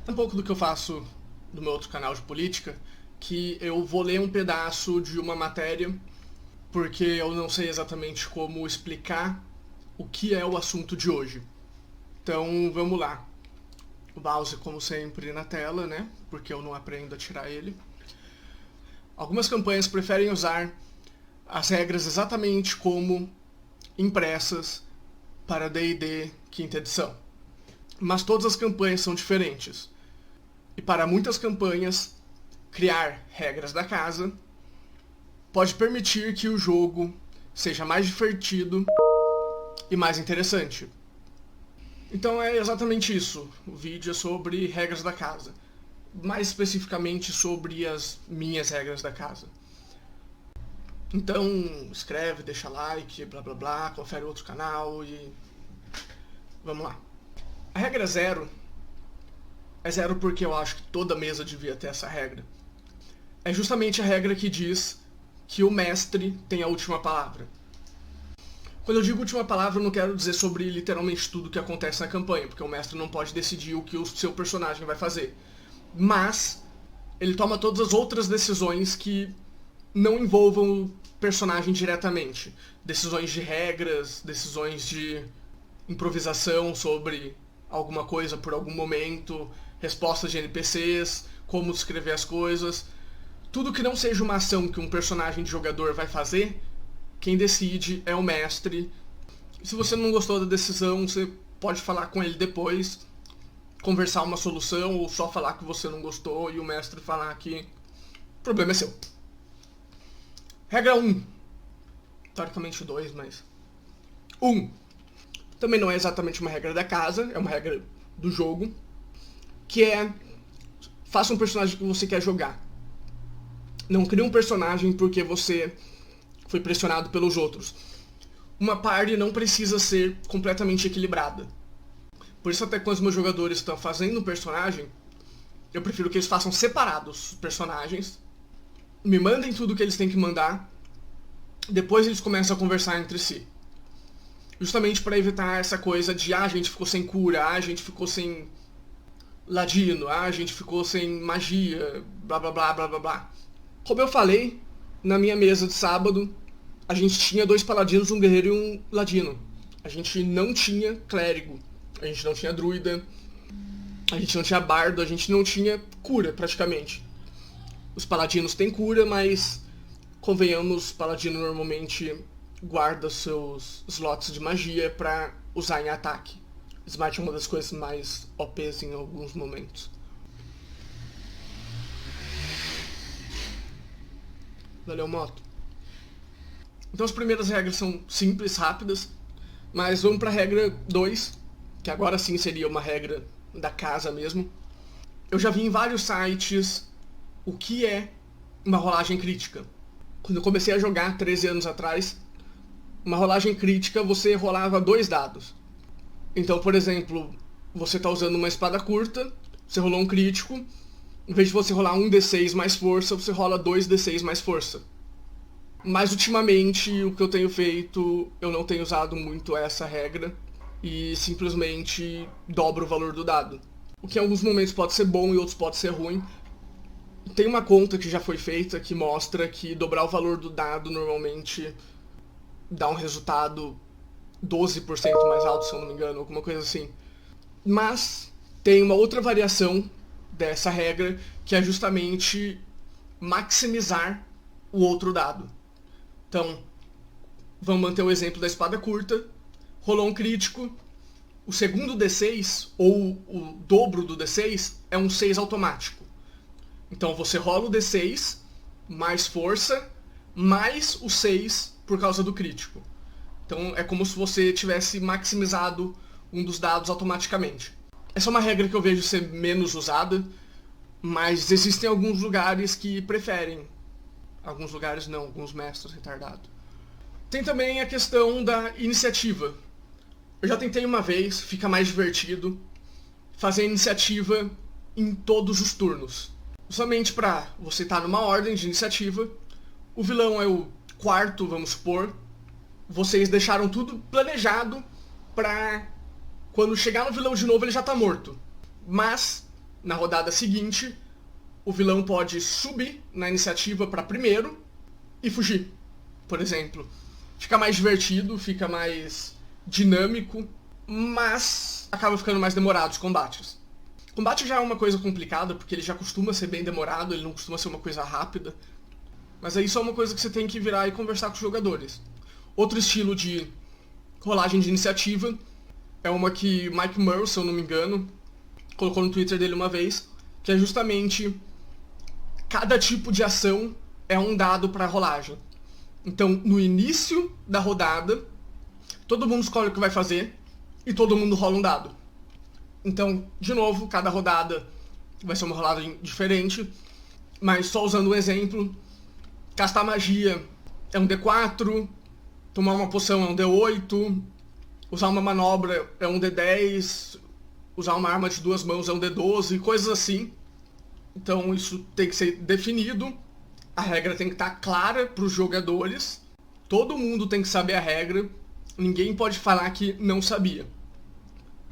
Um pouco do que eu faço no meu outro canal de política, que eu vou ler um pedaço de uma matéria, porque eu não sei exatamente como explicar o que é o assunto de hoje. Então, vamos lá. O mouse, como sempre, na tela, né? Porque eu não aprendo a tirar ele. Algumas campanhas preferem usar as regras exatamente como impressas para D&D quinta edição. Mas todas as campanhas são diferentes. E para muitas campanhas, criar regras da casa pode permitir que o jogo seja mais divertido e mais interessante. Então é exatamente isso. O vídeo é sobre regras da casa. Mais especificamente sobre as minhas regras da casa. Então, escreve, deixa like, blá blá blá, confere outro canal e... vamos lá. A regra 0 é 0 porque eu acho que toda mesa devia ter essa regra. É justamente a regra que diz que o mestre tem a última palavra. Quando eu digo última palavra, eu não quero dizer sobre literalmente tudo que acontece na campanha, porque o mestre não pode decidir o que o seu personagem vai fazer. Mas ele toma todas as outras decisões que não envolvam o personagem diretamente. Decisões de regras, decisões de improvisação sobre alguma coisa por algum momento, respostas de NPCs, como descrever as coisas. Tudo que não seja uma ação que um personagem de jogador vai fazer, quem decide é o mestre. Se você não gostou da decisão, você pode falar com ele depois, conversar uma solução, ou só falar que você não gostou e o mestre falar que o problema é seu. Regra 1. Teoricamente 2, mas... 1. Também não é exatamente uma regra da casa, é uma regra do jogo, que é: faça um personagem que você quer jogar. Não crie um personagem porque você foi pressionado pelos outros. Uma party não precisa ser completamente equilibrada. Por isso, até quando os meus jogadores estão fazendo um personagem, eu prefiro que eles façam separados os personagens, me mandem tudo o que eles têm que mandar, depois eles começam a conversar entre si. Justamente para evitar essa coisa de a gente ficou sem cura, a gente ficou sem ladino, a gente ficou sem magia, blá blá blá blá blá blá. Como eu falei, na minha mesa de sábado, a gente tinha 2 paladinos, um guerreiro e um ladino. A gente não tinha clérigo, a gente não tinha druida, a gente não tinha bardo, a gente não tinha cura praticamente. Os paladinos têm cura, mas convenhamos, paladino normalmente guarda seus slots de magia pra usar em ataque. Smite é uma das coisas mais OPs em alguns momentos. Valeu, moto. Então as primeiras regras são simples, rápidas, mas vamos pra regra 2, que agora sim seria uma regra da casa mesmo. Eu já vi em vários sites o que é uma rolagem crítica. Quando eu comecei a jogar 13 anos atrás, uma rolagem crítica você rolava 2 dados. Então, por exemplo, você tá usando uma espada curta, você rolou um crítico, em vez de você rolar um D6 mais força, você rola 2D6 mais força. Mas ultimamente o que eu tenho feito, eu não tenho usado muito essa regra e simplesmente dobro o valor do dado. O que em alguns momentos pode ser bom e outros pode ser ruim. Tem uma conta que já foi feita que mostra que dobrar o valor do dado normalmente dá um resultado 12% mais alto, se eu não me engano, alguma coisa assim. Mas tem uma outra variação dessa regra, que é justamente maximizar o outro dado. Então, vamos manter o exemplo da espada curta. Rolou um crítico. O segundo D6, ou o dobro do D6, é um 6 automático. Então você rola o D6, mais força, mais o 6 por causa do crítico. Então é como se você tivesse maximizado um dos dados automaticamente. Essa é uma regra que eu vejo ser menos usada, mas existem alguns lugares que preferem. Alguns lugares não, alguns mestres retardados. Tem também a questão da iniciativa. Eu já tentei uma vez, fica mais divertido, fazer iniciativa em todos os turnos. Somente pra você estar numa ordem de iniciativa, o vilão é o quarto, vamos supor, vocês deixaram tudo planejado pra quando chegar no vilão de novo ele já tá morto. Mas Na rodada seguinte, o vilão pode subir na iniciativa para primeiro e fugir, por exemplo. Fica mais divertido, fica mais dinâmico, mas acaba ficando mais demorado os combates. O combate já é uma coisa complicada, porque ele já costuma ser bem demorado, ele não costuma ser uma coisa rápida. Mas aí isso é uma coisa que você tem que virar e conversar com os jogadores. Outro estilo de rolagem de iniciativa é uma que Mike Murrow, se eu não me engano, colocou no Twitter dele uma vez, que é justamente cada tipo de ação é um dado para rolagem. Então, no início da rodada, todo mundo escolhe o que vai fazer e todo mundo rola um dado. Então, de novo, cada rodada vai ser uma rolada diferente, mas só usando um exemplo, castar magia é um D4, tomar uma poção é um D8, usar uma manobra é um D10, usar uma arma de 2 mãos é um D12, coisas assim. Então isso tem que ser definido, a regra tem que estar clara para os jogadores, todo mundo tem que saber a regra, ninguém pode falar que não sabia.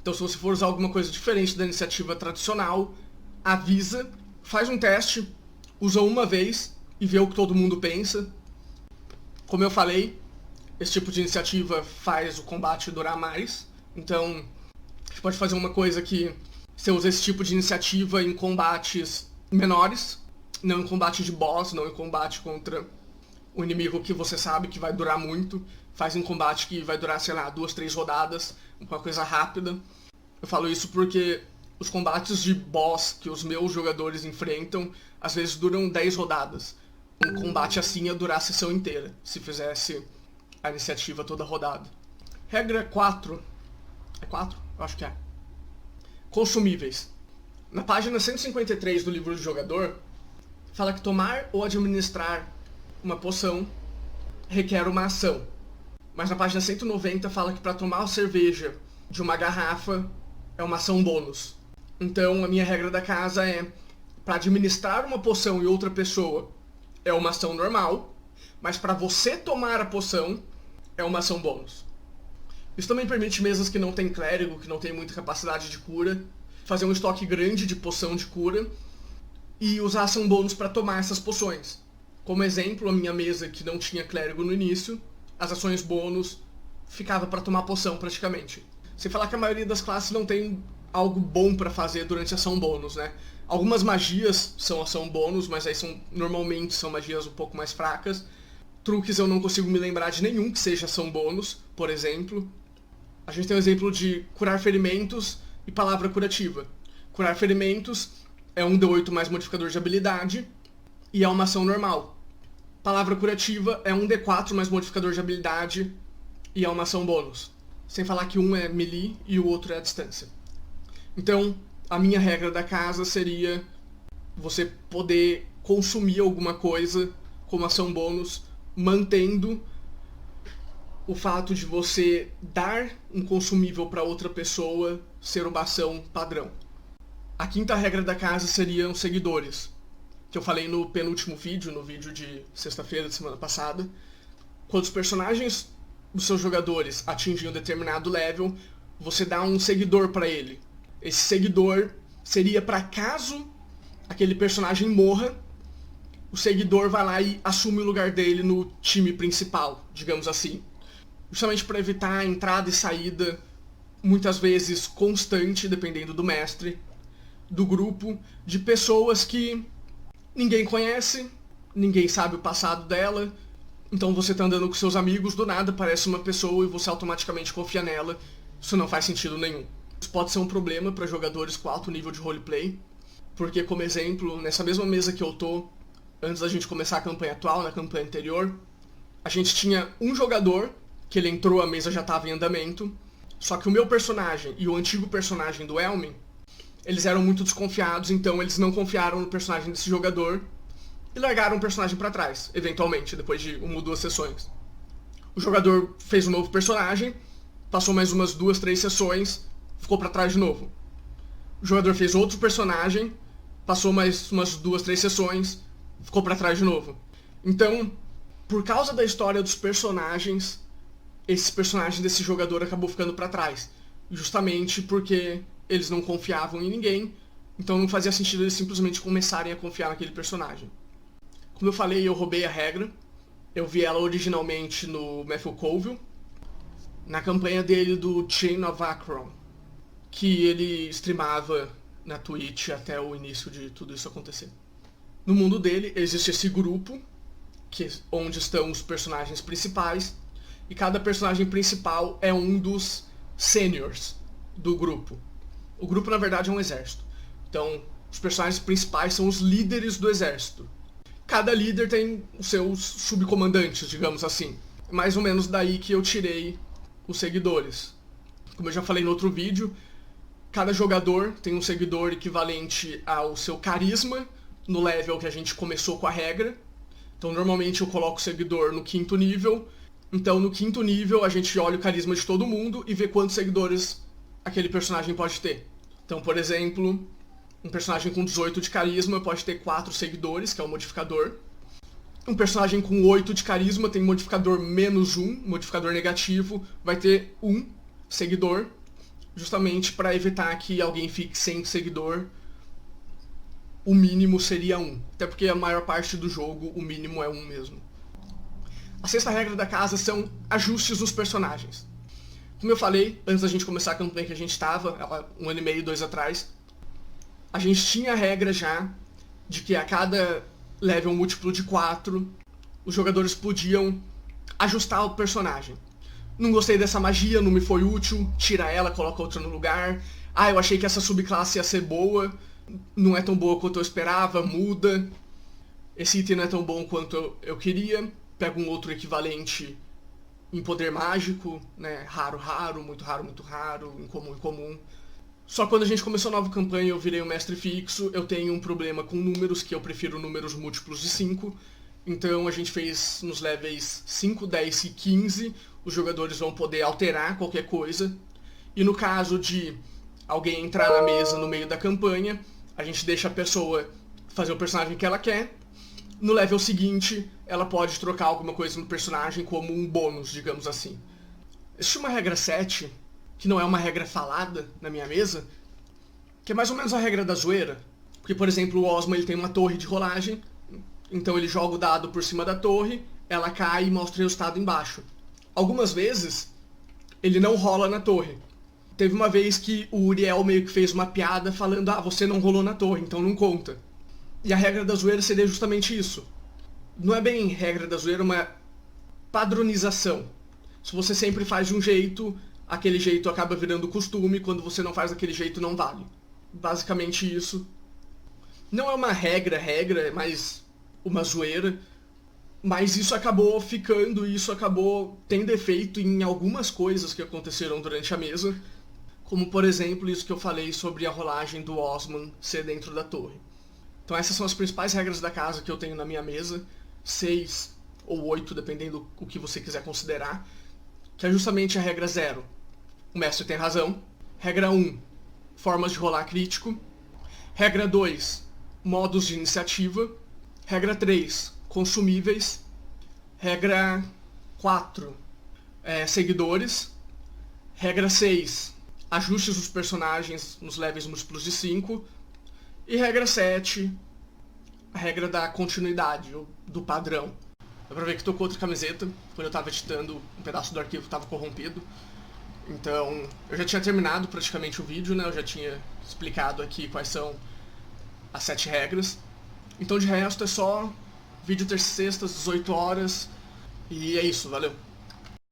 Então se você for usar alguma coisa diferente da iniciativa tradicional, avisa, faz um teste, usa uma vez e vê o que todo mundo pensa. Como eu falei, esse tipo de iniciativa faz o combate durar mais, então você pode fazer uma coisa que você usa esse tipo de iniciativa em combates menores, não em combate de boss, não em combate contra o inimigo que você sabe que vai durar muito, faz em combate que vai durar, sei lá, 2, 3 rodadas, uma coisa rápida. Eu falo isso porque os combates de boss que os meus jogadores enfrentam, às vezes duram 10 rodadas. Um combate assim ia durar a sessão inteira, se fizesse a iniciativa toda rodada. Regra 4. É 4? Eu acho que é. Consumíveis. Na página 153 do livro do jogador, fala que tomar ou administrar uma poção requer uma ação. Mas na página 190 fala que para tomar a cerveja de uma garrafa é uma ação bônus. Então a minha regra da casa é, para administrar uma poção e outra pessoa é uma ação normal, mas para você tomar a poção é uma ação bônus. Isso também permite mesas que não tem clérigo, que não tem muita capacidade de cura, fazer um estoque grande de poção de cura e usar ação bônus para tomar essas poções. Como exemplo, a minha mesa que não tinha clérigo no início, as ações bônus ficava para tomar poção praticamente. Sem falar que a maioria das classes não tem algo bom para fazer durante a ação bônus, né? Algumas magias são ação bônus, mas aí normalmente são magias um pouco mais fracas. Truques eu não consigo me lembrar de nenhum que seja ação bônus, por exemplo. A gente tem o exemplo de curar ferimentos e palavra curativa. Curar ferimentos é um D8 mais modificador de habilidade e é uma ação normal. Palavra curativa é um D4 mais modificador de habilidade e é uma ação bônus. Sem falar que um é melee e o outro é a distância. Então, a minha regra da casa seria você poder consumir alguma coisa como ação bônus, mantendo o fato de você dar um consumível para outra pessoa ser uma ação padrão. A quinta regra da casa seriam seguidores, que eu falei no penúltimo vídeo, no vídeo de sexta-feira da semana passada. Quando os personagens dos seus jogadores atingem um determinado level, você dá um seguidor para ele. Esse seguidor seria para caso aquele personagem morra, o seguidor vai lá e assume o lugar dele no time principal, digamos assim. Justamente para evitar a entrada e saída, muitas vezes constante, dependendo do mestre, do grupo, de pessoas que ninguém conhece, ninguém sabe o passado dela, então você tá andando com seus amigos, do nada aparece uma pessoa e você automaticamente confia nela. Isso não faz sentido nenhum. Isso pode ser um problema para jogadores com alto nível de roleplay, porque, como exemplo, nessa mesma mesa que eu tô, antes da gente começar a campanha atual, na campanha anterior, a gente tinha um jogador que ele entrou, a mesa já estava em andamento, só que o meu personagem e o antigo personagem do Elmin, eles eram muito desconfiados, então eles não confiaram no personagem desse jogador e largaram o personagem para trás, eventualmente, depois de uma ou 2 sessões. O jogador fez um novo personagem, passou mais umas 2, 3 sessões, ficou para trás de novo. O jogador fez outro personagem, passou mais umas 2, 3 sessões, ficou para trás de novo. Então, por causa da história dos personagens, esse personagem desse jogador acabou ficando para trás. Justamente porque eles não confiavam em ninguém Então não fazia sentido eles simplesmente começarem a confiar naquele personagem. Como eu falei, eu roubei a regra. Eu vi ela originalmente no Matthew Colville, na campanha dele do Chain of Akron, que ele streamava na Twitch até o início de tudo isso acontecer. No mundo dele existe esse grupo, onde estão os personagens principais, e cada personagem principal é um dos seniors do grupo. O grupo, na verdade, é um exército. Então, os personagens principais são os líderes do exército. Cada líder tem os seus subcomandantes, digamos assim. É mais ou menos daí que eu tirei os seguidores. Como eu já falei no outro vídeo, cada jogador tem um seguidor equivalente ao seu carisma no level que a gente começou com a regra. Então, normalmente eu coloco o seguidor no 5º nível. Então, no 5º nível, a gente olha o carisma de todo mundo e vê quantos seguidores aquele personagem pode ter. Então, por exemplo, um personagem com 18 de carisma pode ter 4 seguidores, que é o modificador. Um personagem com 8 de carisma tem modificador -1, modificador negativo, vai ter 1 seguidor, justamente para evitar que alguém fique sem seguidor. O mínimo seria 1, até porque a maior parte do jogo o mínimo é 1 mesmo. A 6ª regra da casa são ajustes dos personagens. Como eu falei, antes da gente começar a campanha que a gente estava, 1 ano e meio, 2 atrás, a gente tinha a regra já de que a cada level múltiplo de 4, os jogadores podiam ajustar o personagem. Não gostei dessa magia, não me foi útil, tira ela, coloca outra no lugar. Ah, eu achei que essa subclasse ia ser boa, não é tão boa quanto eu esperava, muda. Esse item não é tão bom quanto eu queria, pega um outro equivalente em poder mágico, né? Raro, raro, muito raro, muito raro, incomum, incomum. Só quando a gente começou a nova campanha eu virei o mestre fixo, eu tenho um problema com números, que eu prefiro números múltiplos de 5. Então a gente fez nos levels 5, 10 e 15, os jogadores vão poder alterar qualquer coisa. E no caso de alguém entrar na mesa no meio da campanha, a gente deixa a pessoa fazer o personagem que ela quer. No level seguinte, ela pode trocar alguma coisa no personagem como um bônus, digamos assim. Existe uma regra 7, que não é uma regra falada na minha mesa, que é mais ou menos a regra da zoeira. Porque, por exemplo, o Osmo ele tem uma torre de rolagem, então ele joga o dado por cima da torre, ela cai e mostra o resultado embaixo. Algumas vezes, ele não rola na torre. Teve uma vez que o Uriel meio que fez uma piada falando: ah, você não rolou na torre, então não conta. E a regra da zoeira seria justamente isso. Não é bem regra da zoeira, é uma padronização. Se você sempre faz de um jeito, aquele jeito acaba virando costume, quando você não faz daquele jeito não vale. Basicamente isso. Não é uma regra, é mais uma zoeira, mas isso acabou ficando, isso acabou tendo efeito em algumas coisas que aconteceram durante a mesa, como por exemplo isso que eu falei sobre a rolagem do Osman ser dentro da torre. Então essas são as principais regras da casa que eu tenho na minha mesa, 6 ou 8, dependendo do que você quiser considerar, que é justamente a regra 0. O mestre tem razão. Regra 1, formas de rolar crítico. Regra 2, modos de iniciativa. Regra 3, consumíveis. Regra 4, seguidores. Regra 6, ajustes dos personagens nos levels múltiplos de 5. E regra 7, a regra da continuidade, do padrão. Dá pra ver que tô com outra camiseta, quando eu tava editando, um pedaço do arquivo tava corrompido. Então, eu já tinha terminado praticamente o vídeo, né? Eu já tinha explicado aqui quais são as 7 regras. Então, de resto, é só vídeo terça e sexta, às 18 horas. E é isso, valeu!